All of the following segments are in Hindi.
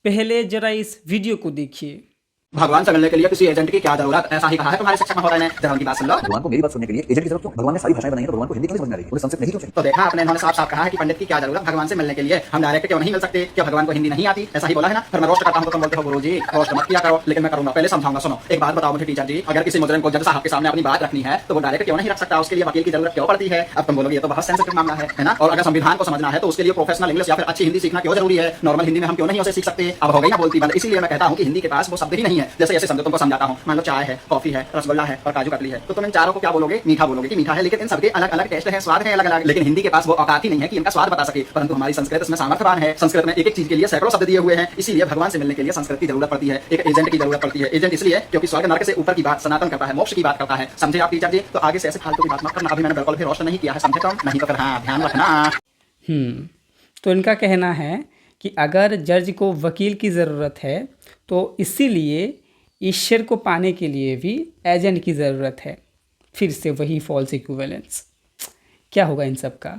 पहले जरा इस वीडियो को देखिए। भगवान से मिलने के लिए किसी एजेंट की क्या जरूरत, ऐसा ही कहा है तुम्हारे शिक्षक महोदय ने। जरा उनकी बात सुन लो। भगवान को मेरी बात सुनने के लिए एजेंट की जरूरत क्यों? भगवान ने सारी भाषाएं बनाई हैं तो भगवान को हिंदी क्यों नहीं समझ में आ रही? उन्हें संस्कृत नहीं क्यों चाहिए? तो देखा आपने, इन्होंने साफ साफ कहा है कि पंडित की क्या जरूरत भगवान से मिलने के लिए, हम डायरेक्ट क्यों नहीं मिल सकते? क्या भगवान को हिंदी नहीं आती? ऐसा ही बोला है ना। फिर मैं रोस्ट करता हूं तो तुम बोलते हो गुरुजी रोस्ट मत किया करो, लेकिन मैं करूंगा। पहले समझाऊंगा, सुनो। एक बात बताओ मुझे टीचर जी, अगर किसी मुजरिम को जज साहब के सामने अपनी बात रखनी है तो वो डायरेक्ट क्यों नहीं रख सकता? उसके लिए वकील की जरूरत क्यों पड़ती है? अब तुम बोलोगे ये तो बहुत सेंसिटिव मामला है ना। और अगर संविधान को समझना है तो उसके लिए प्रोफेशनल इंग्लिश या फिर अच्छी हिंदी सीखना क्यों जरूरी है? नॉर्मल हिंदी में हम क्यों नहीं उसे सीख सकते? अब हो गई ना बोलती बंद। इसीलिए मैं कहता हूं कि हिंदी के पास वो शब्द ही नहीं है। जैसे ऐसे समझो, तुमको समझाता हूं। मान लो चाय है, कॉफी है, रसगुल्ला है और काजू कतली है, तो तुम इन चारों को क्या बोलोगे? मीठा बोलोगे कि मीठा है। लेकिन इन सबके अलग अलग टेस्ट है, स्वाद है अलग अलग। लेकिन हिंदी के पास वो औकात ही नहीं है कि इनका स्वाद बता सके। परंतु हमारी संस्कृत इसमें सामर्थ्यवान है। संस्कृत में एक एक चीज के लिए सैकड़ों शब्द दिए हुए हैं। इसीलिए भगवान से मिलने के लिए संस्कृत की जरूरत पड़ती है, एक एजेंट की जरूरत पड़ती है। एजेंट इसलिए क्योंकि स्वर्ग नरक से ऊपर की बात सनातन करता है, मोक्ष की बात करता है। समझे आप टीचर जी? तो आगे से ऐसे फालतू की बात मत करना। अभी मैंने बिल्कुल भी रोस्ट नहीं किया है, समझे तुम? नहीं तो फिर हाँ ध्यान रखना। तो इनका कहना है कि अगर जज को वकील की ज़रूरत है तो इसीलिए ईश्वर को पाने के लिए भी एजेंट की ज़रूरत है। फिर से वही फॉल्स इक्विवेलेंस। क्या होगा इन सब का?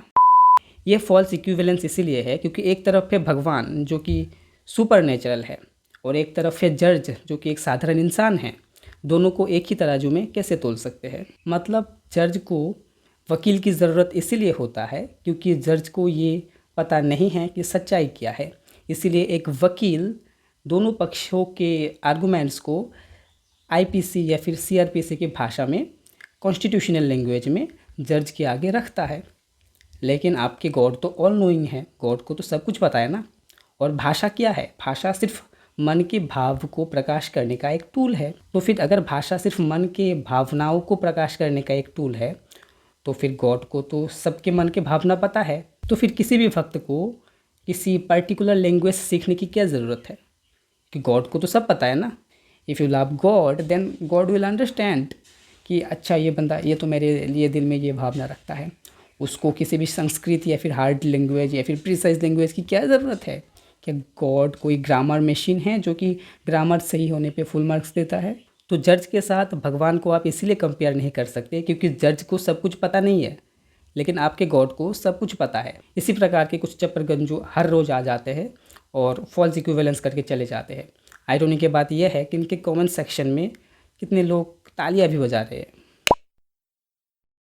ये फॉल्स इक्विवेलेंस इसीलिए है क्योंकि एक तरफ है भगवान जो कि सुपर नेचुरल है और एक तरफ है जज जो कि एक साधारण इंसान है। दोनों को एक ही तराजू में कैसे तोल सकते हैं? मतलब जज को वकील की ज़रूरत इसीलिए होता है क्योंकि जज को ये पता नहीं है कि सच्चाई क्या है। इसीलिए एक वकील दोनों पक्षों के आर्गुमेंट्स को आईपीसी या फिर सीआरपीसी की भाषा में, कॉन्स्टिट्यूशनल लैंग्वेज में जज के आगे रखता है। लेकिन आपके गॉड तो ऑल नोइंग है, गॉड को तो सब कुछ पता है ना। और भाषा क्या है? भाषा सिर्फ मन के भाव को प्रकाश करने का एक टूल है। तो फिर अगर भाषा सिर्फ मन के भावनाओं को प्रकाश करने का एक टूल है तो फिर गॉड को तो सबके मन के भावना पता है। तो फिर किसी भी भक्त को किसी पर्टिकुलर लैंग्वेज सीखने की क्या ज़रूरत है? कि गॉड को तो सब पता है ना। If you love God then God will understand कि अच्छा ये बंदा, ये तो मेरे लिए दिल में ये भावना रखता है। उसको किसी भी संस्कृत या फिर हार्ड लैंग्वेज या फिर प्रिसाइज लैंग्वेज की क्या ज़रूरत है? क्या गॉड कोई ग्रामर मशीन है जो कि ग्रामर सही होने पे फुल मार्क्स देता है? तो जज के साथ भगवान को आप इसीलिए कंपेयर नहीं कर सकते क्योंकि जज को सब कुछ पता नहीं है, लेकिन आपके गॉड को सब कुछ पता है। इसी प्रकार के कुछ चप्परगंजू हर रोज़ आ जाते हैं और फॉल्स इक्विवेलेंस करके चले जाते हैं। आयरनी की बात यह है कि इनके कमेंट सेक्शन में कितने लोग तालियां भी बजा रहे हैं।